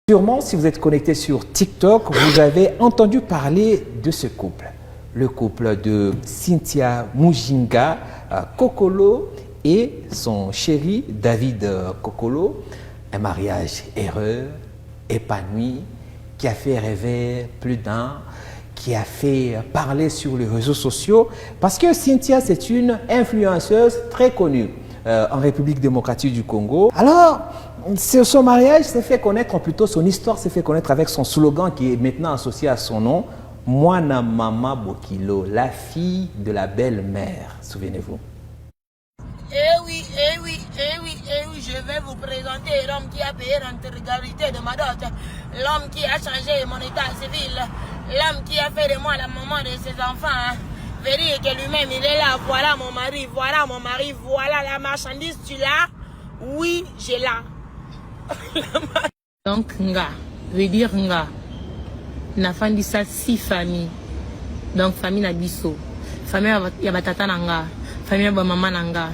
Sûrement, si vous êtes connecté sur TikTok, vous avez entendu parler de ce couple. Le couple de Cynthia Mujinga Kokolo et son chéri David Kokolo. Un mariage heureux, épanoui, qui a fait rêver plus d'un, qui a fait parler sur les réseaux sociaux. Parce que Cynthia, c'est une influenceuse très connue en République démocratique du Congo. Alors, son mariage s'est fait connaître, ou plutôt son histoire s'est fait connaître avec son slogan qui est maintenant associé à son nom, Mwana Mama Bokilo, la fille de la belle-mère. Souvenez-vous. Eh oui, eh oui, eh oui, eh oui, je vais vous présenter l'homme qui a payé l'intégralité de ma dot, l'homme qui a changé mon état civil, l'homme qui a fait de moi la maman de ses enfants. Vérité que lui-même, il est là, voilà mon mari, voilà la marchandise, tu l'as? Oui, j'ai là. Donc, nga, veut dire nga. Na fandi ça 6 familles. Donc, famille na biso. Famille ya batata nanga. Famille ya maman nanga.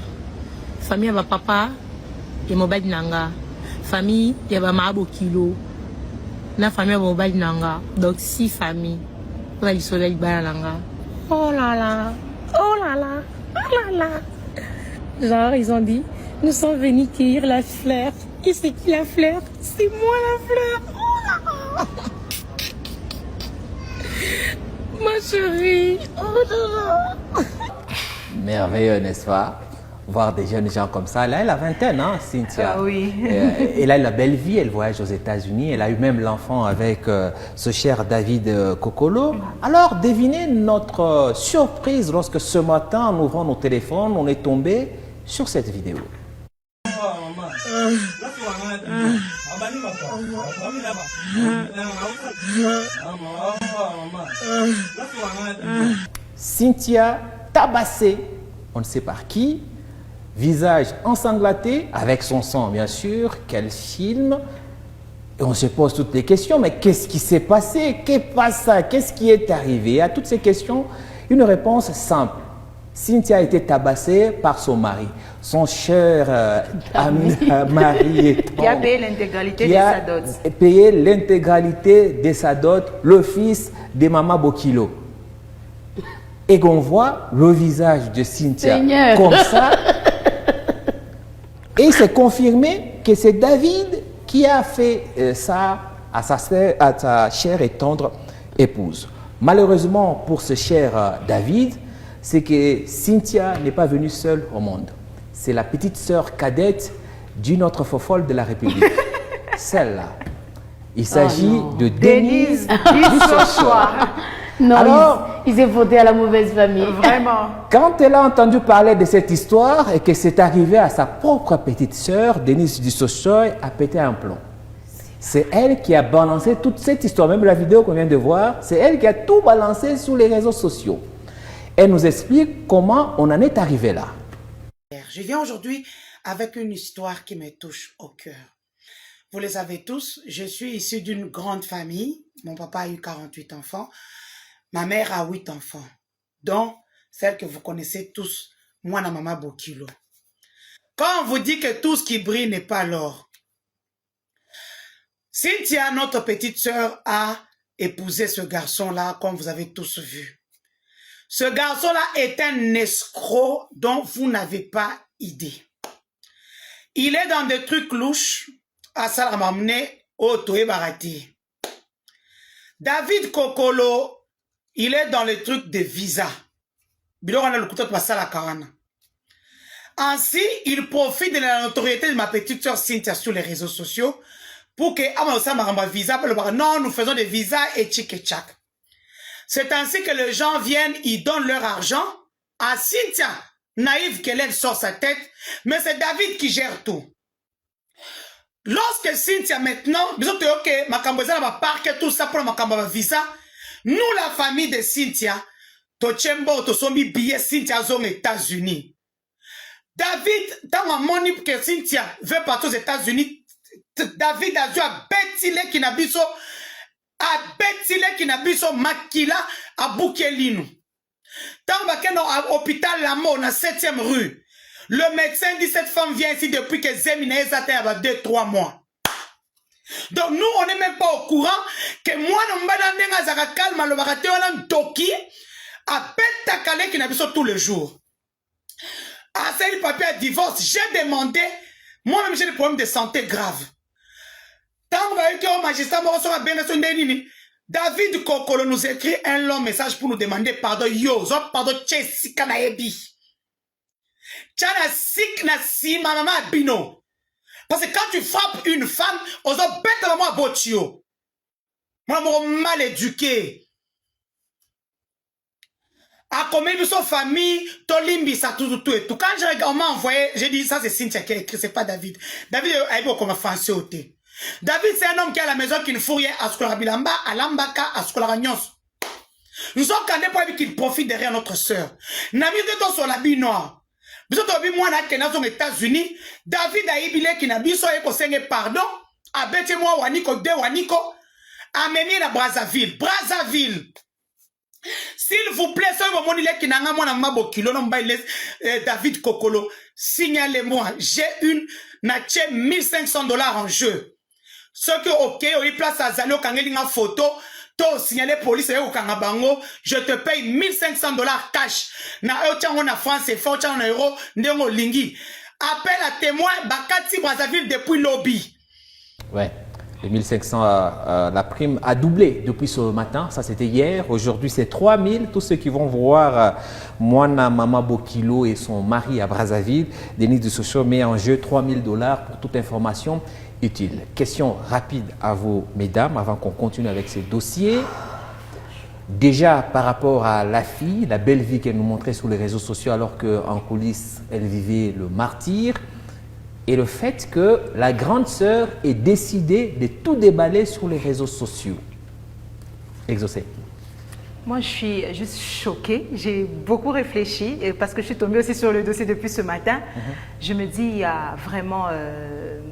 Famille ya papa. Ya mobile nanga. Famille ya mama kilo. Na famille ya mobile nanga. Donc, 6 familles. Pour la soleil nanga. Oh là là. Oh là là. Oh là là. Genre, ils ont dit, nous sommes venus cueillir la fleur. Et c'est qui la fleur? C'est moi la fleur. Oh là là. Ma chérie. Oh là là. Merveilleux, n'est-ce pas? Voir des jeunes gens comme ça. Là, elle a vingtaine, hein, Cynthia. Ah oui. Elle a la belle vie, elle voyage aux États-Unis. Elle a eu même l'enfant avec ce cher David Kokolo. Alors, devinez notre surprise lorsque ce matin, en ouvrant nos téléphones, on est tombé sur cette vidéo. Cynthia tabassée, on ne sait par qui, visage ensanglanté, avec son sang bien sûr, qu'elle filme. Et on se pose toutes les questions, mais qu'est-ce qui s'est passé? Qu'est-ce qui est arrivé? À toutes ces questions, une réponse simple. Cynthia a été tabassée par son mari, son cher mari qui a payé l'intégralité de sa dot. Payé l'intégralité de sa dot, le fils de Mama Bokilo. Et qu'on voit le visage de Cynthia Seigneur. comme ça. Et c'est confirmé que c'est David qui a fait ça à sa chère et tendre épouse. Malheureusement pour ce cher David, c'est que Cynthia n'est pas venue seule au monde. C'est la petite sœur cadette d'une autre fofolle de la République. Celle-là. Il s'agit de Denise Dussosoir. Non, alors, ils ont voté à la mauvaise famille. Vraiment. Quand elle a entendu parler de cette histoire et que c'est arrivé à sa propre petite sœur, Denise Dussosoir a pété un plomb. C'est elle qui a balancé toute cette histoire. Même la vidéo qu'on vient de voir, c'est elle qui a tout balancé sur les réseaux sociaux. Elle nous explique comment on en est arrivé là. Je viens aujourd'hui avec une histoire qui me touche au cœur. Vous le savez tous, je suis issue d'une grande famille. Mon papa a eu 48 enfants. Ma mère a 8 enfants, dont celle que vous connaissez tous, Mwana Mama Bokilo. Quand on vous dit que tout ce qui brille n'est pas l'or, Cynthia, notre petite sœur, a épousé ce garçon-là, comme vous avez tous vu. Ce garçon-là est un escroc dont vous n'avez pas idée. Il est dans des trucs louches à Salamamne, au Toé Barati. David Kokolo, il est dans les trucs de visa. Ainsi, il profite de la notoriété de ma petite soeur Cynthia sur les réseaux sociaux pour que visa. Non, nous faisons des visas et tchik et tchak. C'est ainsi que les gens viennent, ils donnent leur argent à Cynthia. Naïve qu'elle sort sa tête, mais c'est David qui gère tout. Lorsque Cynthia maintenant, disons que ok, ma camboisa va parquer tout ça pour ma camboisa visa, nous la famille de Cynthia, Tochembo, Tosomi billet Cynthia zone États-Unis. David, dans ma monnaie que Cynthia veut partir aux États-Unis, David a dû à Betile qui n'a biso, à Betile qui n'a biso makila à Boukelinu. Tant que dans l'hôpital Lamo, na 7e rue, le médecin dit cette femme vient ici depuis que Zemina est à 2-3 mois. Donc nous, on n'est même pas au courant que moi, nous avons calme, à Pétakale qui n'a pas tous les jours. À ce papier à divorce, j'ai demandé, moi-même j'ai des problèmes de santé graves. Tant que magistrat, David Kokolo nous écrit un long message pour nous demander pardon. Yo, pardon, Jessica Naebi. Tchana sik na si ma maman bino. Parce que quand tu frappes une femme, on se bête maman à botio. Moi, je mal éduqué. À combien de son famille, Tolimbi, ça tout et tout. Quand on m'a envoyé, j'ai dit ça c'est Cynthia qui a écrit, c'est pas David. David a eu comme français au thé. David, c'est un homme qui est à la maison qui ne fout rien à Skola Bilamba, à Lambaka, à Skola Ragnos. Nous sommes candés pour lui qu'il profite derrière notre sœur. Nami de ton sur l'habit noir. Nous sommes moi aux États-Unis. David a ébilé qui n'a biso et conseillé pardon. A bêté moi Waniko, de Waniko. A mené la Brazzaville. Brazzaville. S'il vous plaît, ce moment qui n'a pas mon kilo, David Kokolo, signalez-moi. J'ai une, nache $1500 en jeu. Ce que, ok, il place à Zalo quand il y a une photo, to signaler police et au Kangabango, je te paye $1500 cash. Na on a France et fort en euro, ndemo lingi. Appel à témoin, Bakati Brazzaville depuis lobby. Ouais. Les 1500, la prime a doublé depuis ce matin. Ça, c'était hier. Aujourd'hui, c'est 3000. Tous ceux qui vont voir Moana Mama Bokilo et son mari à Brazzaville, Denis de Sochaux met en jeu $3000 pour toute information utile. Question rapide à vous, mesdames, avant qu'on continue avec ces dossiers. Déjà, par rapport à la fille, la belle vie qu'elle nous montrait sur les réseaux sociaux alors qu'en coulisses, elle vivait le martyre. Et le fait que la grande sœur ait décidé de tout déballer sur les réseaux sociaux. Exaucé. Moi, je suis juste choquée. J'ai beaucoup réfléchi parce que je suis tombée aussi sur le dossier depuis ce matin. Je me dis, il y a vraiment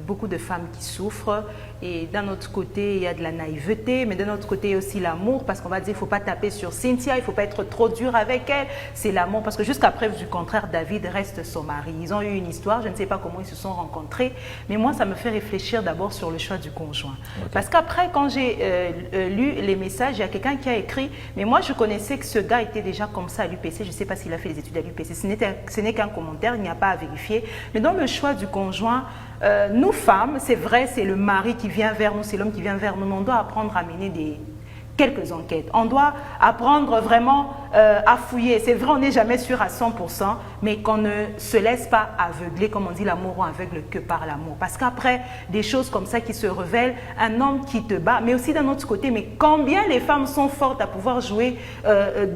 beaucoup de femmes qui souffrent. Et d'un autre côté, il y a de la naïveté, mais d'un autre côté, il y a aussi l'amour, parce qu'on va dire, il ne faut pas taper sur Cynthia, il ne faut pas être trop dur avec elle. C'est l'amour, parce que jusqu'à preuve du contraire, David reste son mari. Ils ont eu une histoire, je ne sais pas comment ils se sont rencontrés, mais moi, ça me fait réfléchir d'abord sur le choix du conjoint. Okay. Parce qu'après, quand j'ai lu les messages, il y a quelqu'un qui a écrit, mais moi, je connaissais que ce gars était déjà comme ça à l'UPC, je ne sais pas s'il a fait les études à l'UPC, ce n'est qu'un commentaire, il n'y a pas à vérifier. Mais dans le choix du conjoint, nous femmes, c'est vrai, c'est le mari qui vient vers nous, c'est l'homme qui vient vers nous, mais on doit apprendre à mener quelques enquêtes. On doit apprendre vraiment à fouiller. C'est vrai, on n'est jamais sûr à 100%, mais qu'on ne se laisse pas aveugler, comme on dit, l'amour on aveugle que par l'amour. Parce qu'après, des choses comme ça qui se révèlent, un homme qui te bat, mais aussi d'un autre côté, mais combien les femmes sont fortes à pouvoir jouer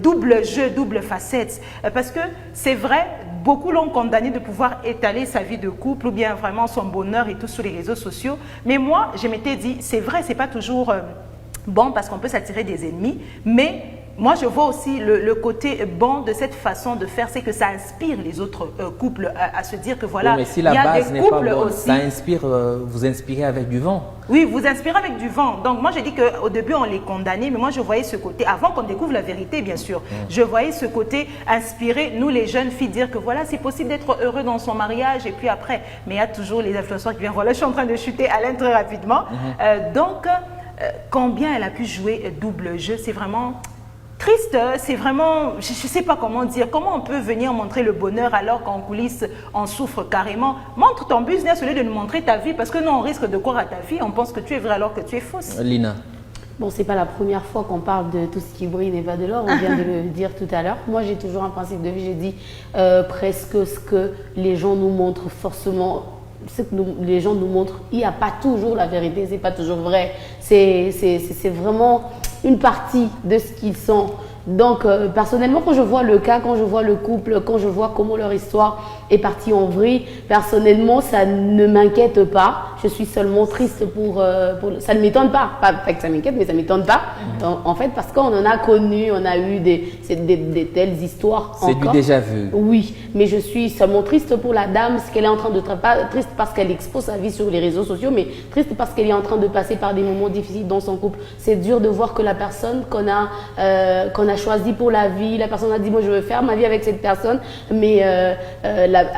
double jeu, double facette. Parce que c'est vrai, beaucoup l'ont condamné de pouvoir étaler sa vie de couple ou bien vraiment son bonheur et tout sur les réseaux sociaux. Mais moi, je m'étais dit, c'est vrai, c'est pas toujours bon parce qu'on peut s'attirer des ennemis, mais moi je vois aussi le côté bon de cette façon de faire, c'est que ça inspire les autres couples à se dire que voilà, oui, mais si la il y a base des n'est couples pas bonne, aussi. Ça inspire, vous inspirez avec du vent. Oui, vous inspirez avec du vent. Donc moi, j'ai dit qu'au début, on les condamnait, mais moi, je voyais ce côté, avant qu'on découvre la vérité, bien sûr, je voyais ce côté inspirer, nous, les jeunes filles, dire que voilà, c'est possible d'être heureux dans son mariage, et puis après, mais il y a toujours les influenceurs qui viennent, voilà, je suis en train de chuter Alain très rapidement. Donc, combien elle a pu jouer double jeu, c'est vraiment triste, c'est vraiment, je ne sais pas comment dire, comment on peut venir montrer le bonheur alors qu'en coulisses, on souffre carrément. Montre ton business au lieu de nous montrer ta vie, parce que nous, on risque de croire à ta vie, on pense que tu es vrai alors que tu es fausse. Lina. Bon, c'est pas la première fois qu'on parle de tout ce qui brille n'est pas de l'or, on vient de le dire tout à l'heure. Moi, j'ai toujours un principe de vie, j'ai dit presque ce que les gens nous montrent forcément, ce que les gens nous montrent, il n'y a pas toujours la vérité, c'est pas toujours vrai. C'est vraiment une partie de ce qu'ils sont. Donc, personnellement, quand je vois le cas, quand je vois le couple, quand je vois comment leur histoire est partie en vrille, personnellement, ça ne m'inquiète pas. Je suis seulement triste pour ça ne m'étonne pas. Pas que ça m'inquiète, mais ça ne m'étonne pas. En fait, parce qu'on en a connu, on a eu des telles histoires. C'est du déjà vu. Oui, mais je suis seulement triste pour la dame, ce qu'elle est en train de pas triste parce qu'elle expose sa vie sur les réseaux sociaux, mais triste parce qu'elle est en train de passer par des moments difficiles dans son couple. C'est dur de voir que la personne qu'on a choisi pour la vie, la personne a dit moi je veux faire ma vie avec cette personne, mais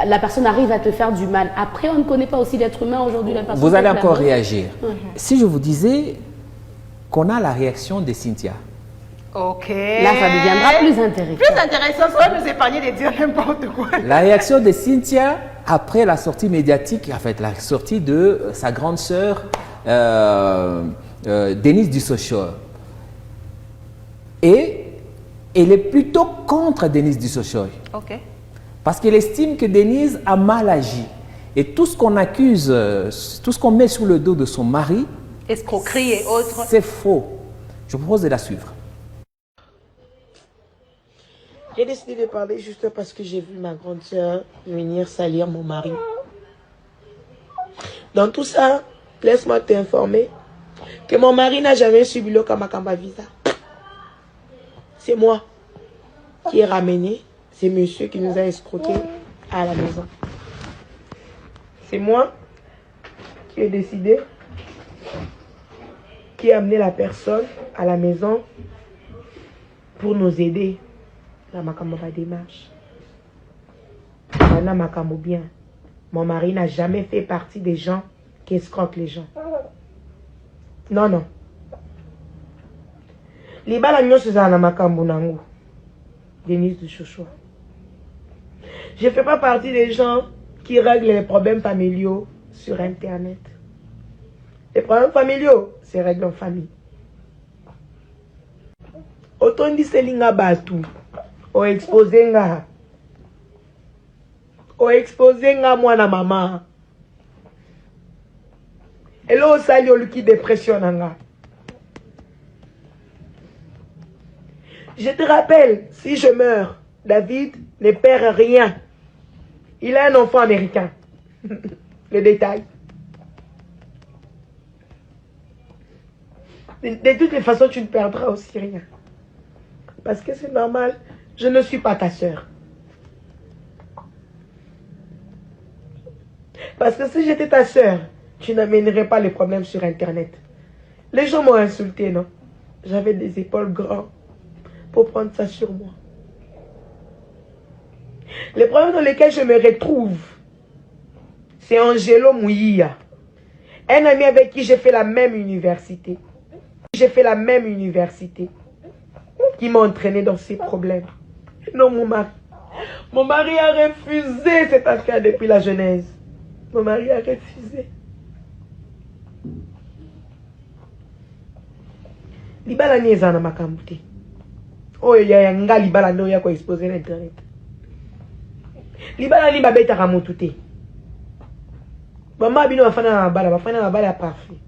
la personne arrive à te faire du mal. Après, on ne connaît pas aussi l'être humain aujourd'hui. Vous allez encore réagir. Si je vous disais qu'on a la réaction de Cynthia. Ok. Là, ça deviendra plus intéressant. Plus intéressant, ça va nous épargner de dire n'importe quoi. La réaction de Cynthia après la sortie médiatique, en fait, la sortie de sa grande sœur, Denise Dussochor. Et elle est plutôt contre Denise Dussochor. Ok. Parce qu'elle estime que Denise a mal agi. Et tout ce qu'on accuse, tout ce qu'on met sous le dos de son mari, Escroquerie et autres. c'est faux. Je vous propose de la suivre. J'ai décidé de parler juste parce que j'ai vu ma grande sœur venir salir mon mari. Dans tout ça, laisse-moi t'informer que mon mari n'a jamais subi le Kamakamba Visa. C'est moi qui ai ramené ces messieurs qui nous a escroqués à la maison. C'est moi qui ai décidé, qui ai amené la personne à la maison pour nous aider. La Makambo va démarche. Makambo bien. Mon mari n'a jamais fait partie des gens qui escroquent les gens. Non, non. Libala nyoso za na Makambo nango. Denise Dussochor. Je ne fais pas partie des gens qui règlent les problèmes familiaux sur Internet. Les problèmes familiaux, c'est réglé en famille. Autant dit selinga batu. O exposé nga. O exposé nga mwana mama. Et là, au sali, au qui dépression nga. Je te rappelle, si je meurs, David ne perd rien. Il a un enfant américain. Le détail. De toutes les façons, tu ne perdras aussi rien. Parce que c'est normal. Je ne suis pas ta sœur. Parce que si j'étais ta sœur, tu n'amènerais pas les problèmes sur Internet. Les gens m'ont insulté, non? J'avais des épaules grandes pour prendre ça sur moi. Les problèmes dans lesquels je me retrouve, c'est Angelo Mouya, un ami avec qui j'ai fait la même université. J'ai fait la même université, qui m'a entraîné dans ces problèmes. Non, mon mari. Mon mari a refusé cette affaire depuis la Genèse. Mon mari a refusé. Libala ni ezana makambuti. Oh, ya nga libala ndo ya ko exposer Internet. Libala ni babeta kamutute. Mama bino bafana na bala ya parfait.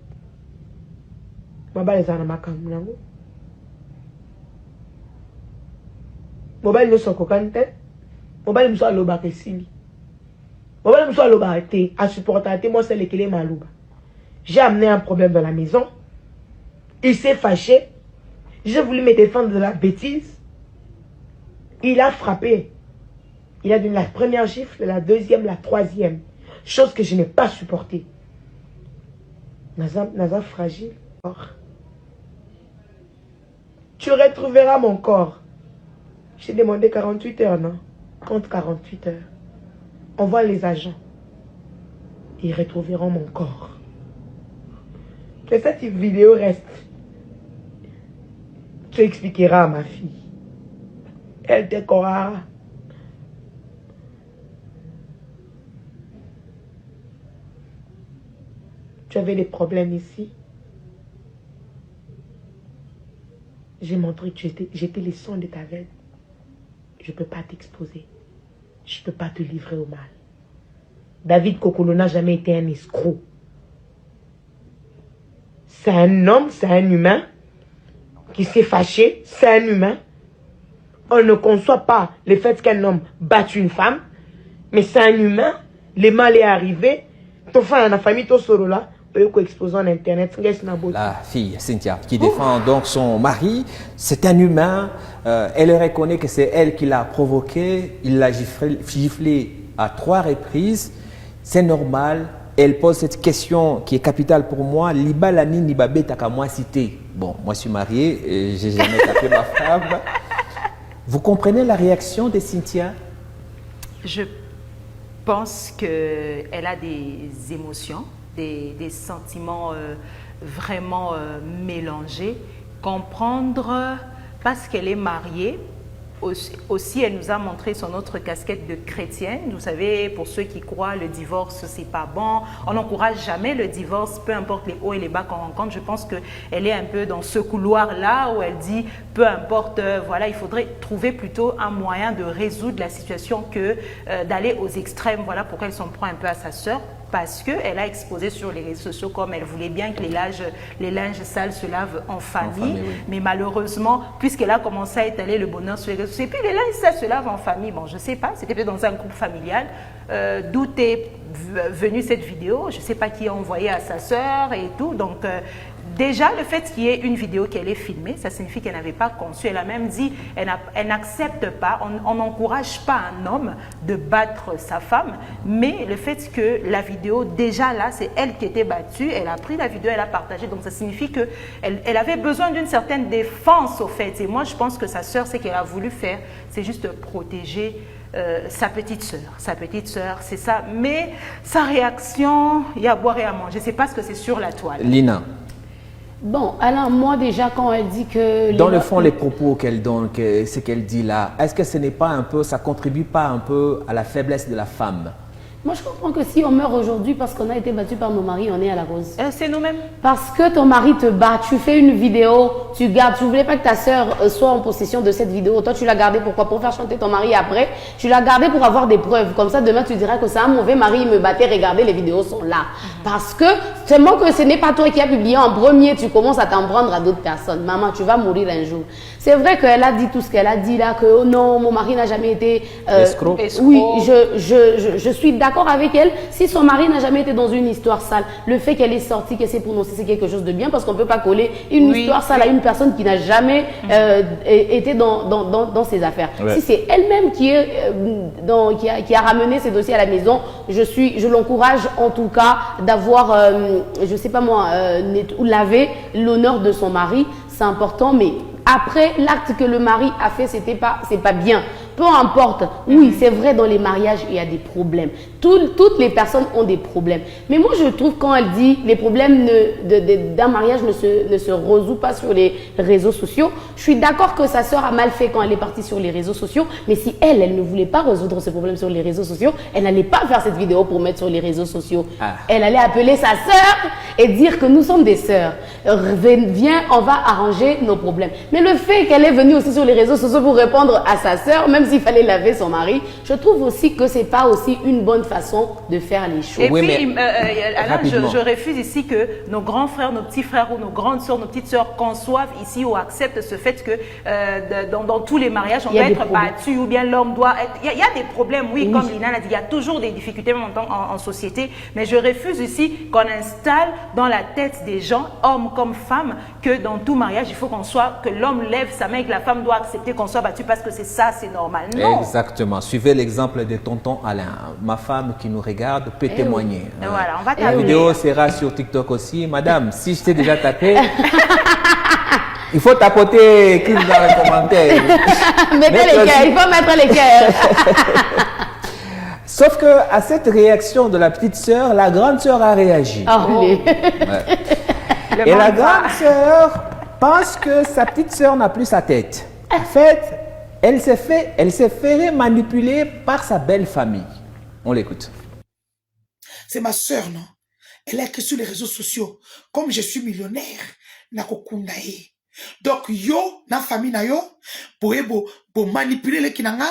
Mabala ezana makambu nango. Mobile ne s'occupante. Mobile ne soit loba kesili. Mobile ne soit loba été à supporter moi c'est lequel malouba. J'ai amené un problème dans la maison. Il s'est fâché. J'ai voulu me défendre de la bêtise. Il a frappé. Il a donné la première gifle, la deuxième, la troisième. Chose que je n'ai pas supportée. Naza fragile. Tu retrouveras mon corps. J'ai demandé 48 heures, non? Contre 48 heures. On voit les agents. Ils retrouveront mon corps. Que cette vidéo reste. Tu expliqueras à ma fille. Elle te croira. Tu avais des problèmes ici. J'ai montré que j'étais le sang de ta veine. Je ne peux pas t'exposer. Je ne peux pas te livrer au mal. David Kokolo n'a jamais été un escroc. C'est un homme, c'est un humain qui s'est fâché. C'est un humain. On ne conçoit pas le fait qu'un homme batte une femme. Mais c'est un humain. Le mal est arrivé. Ton frère dans la famille, ton solo là. La fille, Cynthia, qui défend donc son mari, c'est un humain, elle reconnaît que c'est elle qui l'a provoqué, il l'a giflé à 3 reprises, c'est normal, elle pose cette question qui est capitale pour moi, Libalani Nibabe taka moi cité. Bon, moi je suis marié, j'ai jamais tapé ma femme. Vous comprenez la réaction de Cynthia? pense qu'elle a des émotions, des sentiments vraiment mélangés. Comprendre parce qu'elle est mariée. Aussi, elle nous a montré son autre casquette de chrétienne. Vous savez, pour ceux qui croient, le divorce, c'est pas bon. On n'encourage jamais le divorce, peu importe les hauts et les bas qu'on rencontre. Je pense qu'elle est un peu dans ce couloir-là où elle dit, peu importe, voilà, il faudrait trouver plutôt un moyen de résoudre la situation que d'aller aux extrêmes. Voilà pourquoi elle s'en prend un peu à sa sœur. Parce qu'elle a exposé sur les réseaux sociaux comme elle voulait bien que les linges sales se lavent en famille. Oui. Mais malheureusement, puisqu'elle a commencé à étaler le bonheur sur les réseaux sociaux, et puis les linges sales se lavent en famille. Bon, je ne sais pas, c'était peut-être dans un groupe familial. D'où est venue cette vidéo, je ne sais pas qui a envoyé à sa sœur et tout. Donc, déjà, le fait qu'il y ait une vidéo qu'elle ait filmée, ça signifie qu'elle n'avait pas conçu. Elle a même dit, elle n'accepte pas, on n'encourage pas un homme de battre sa femme, mais le fait que la vidéo, déjà là, c'est elle qui était battue, elle a pris la vidéo, elle a partagé, donc ça signifie qu'elle avait besoin d'une certaine défense au fait. Et moi, je pense que sa sœur, ce qu'elle a voulu faire, c'est juste protéger sa petite sœur, c'est ça. Mais sa réaction, il y a à boire et à manger, c'est parce que c'est sur la toile. Lina. Bon, alors moi déjà quand elle dit que... Dans le fond, les propos qu'elle donne, ce qu'elle dit là, est-ce que ce n'est pas un peu, ça contribue pas un peu à la faiblesse de la femme? Moi, je comprends que si on meurt aujourd'hui parce qu'on a été battu par nos maris, on est à la cause. C'est nous-mêmes. Parce que ton mari te bat, tu fais une vidéo, tu gardes, tu voulais pas que ta sœur soit en possession de cette vidéo. Toi, tu l'as gardée pourquoi? Pour faire chanter ton mari après. Tu l'as gardée pour avoir des preuves. Comme ça, demain, tu diras que c'est un mauvais mari, il me battait, regardez, les vidéos sont là. Parce que seulement que ce n'est pas toi qui as publié en premier, tu commences à t'en prendre à d'autres personnes. Maman, tu vas mourir un jour. C'est vrai qu'elle a dit tout ce qu'elle a dit là, que oh non, mon mari n'a jamais été... escroc. Oui, je suis d'accord avec elle. Si son mari n'a jamais été dans une histoire sale, le fait qu'elle est sortie, qu'elle s'est prononcée, c'est quelque chose de bien parce qu'on ne peut pas coller une histoire sale à une personne qui n'a jamais été dans ses affaires. Ouais. Si c'est elle-même qui a ramené ces dossiers à la maison, je l'encourage en tout cas d'avoir, je ne sais pas moi, lavé l'honneur de son mari. C'est important, mais après l'acte que le mari a fait, c'est pas bien. Peu importe, oui, c'est vrai, dans les mariages, il y a des problèmes. Toutes les personnes ont des problèmes. Mais moi, je trouve quand elle dit les problèmes d'un mariage ne se résout pas sur les réseaux sociaux, je suis d'accord que sa sœur a mal fait quand elle est partie sur les réseaux sociaux. Mais si elle ne voulait pas résoudre ce problème sur les réseaux sociaux, elle n'allait pas faire cette vidéo pour mettre sur les réseaux sociaux. Ah. Elle allait appeler sa sœur et dire que nous sommes des sœurs. Viens, on va arranger nos problèmes. Mais le fait qu'elle est venue aussi sur les réseaux sociaux pour répondre à sa sœur, même s'il fallait laver son mari, je trouve aussi que c'est pas aussi une bonne façon de faire les choses. Et oui, puis, Alain, je refuse ici que nos grands frères, nos petits frères ou nos grandes sœurs, nos petites sœurs conçoivent ici ou acceptent ce fait que dans tous les mariages, on doit être battu ou bien l'homme doit être... Il y a des problèmes, oui, comme Lina l'a dit, il y a toujours des difficultés même en société, mais je refuse ici qu'on installe dans la tête des gens, hommes comme femmes, que dans tout mariage, il faut que l'homme lève sa main et que la femme doit accepter qu'on soit battu parce que c'est ça, c'est normal. Non. Exactement. Suivez l'exemple de tonton Alain. Ma femme qui nous regarde peut témoigner. Oui. Voilà, on va la vidéo sera sur TikTok aussi. Madame, si je t'ai déjà tapé, il faut tapoter, écrire dans les commentaires. Mettez les cœurs, il faut mettre les cœurs. Sauf que à cette réaction de la petite sœur, la grande sœur a réagi. Oh. Ouais. Et la grande sœur pense que sa petite sœur n'a plus sa tête. En fait, elle s'est fait manipuler par sa belle famille. On l'écoute. C'est ma sœur, non? Elle est que sur les réseaux sociaux. Comme je suis millionnaire, nakokundae. Donc, yo, na famille na yo, pour manipuler les kinanga,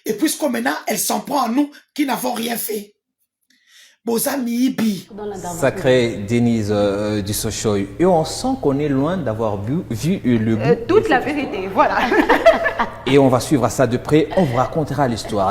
et puisque maintenant, elle s'en prend à nous qui n'avons rien fait. Sacré Denise du Sochoy. Et on sent qu'on est loin d'avoir vu le bout. Toute la vérité, voilà. Et on va suivre ça de près, on vous racontera l'histoire.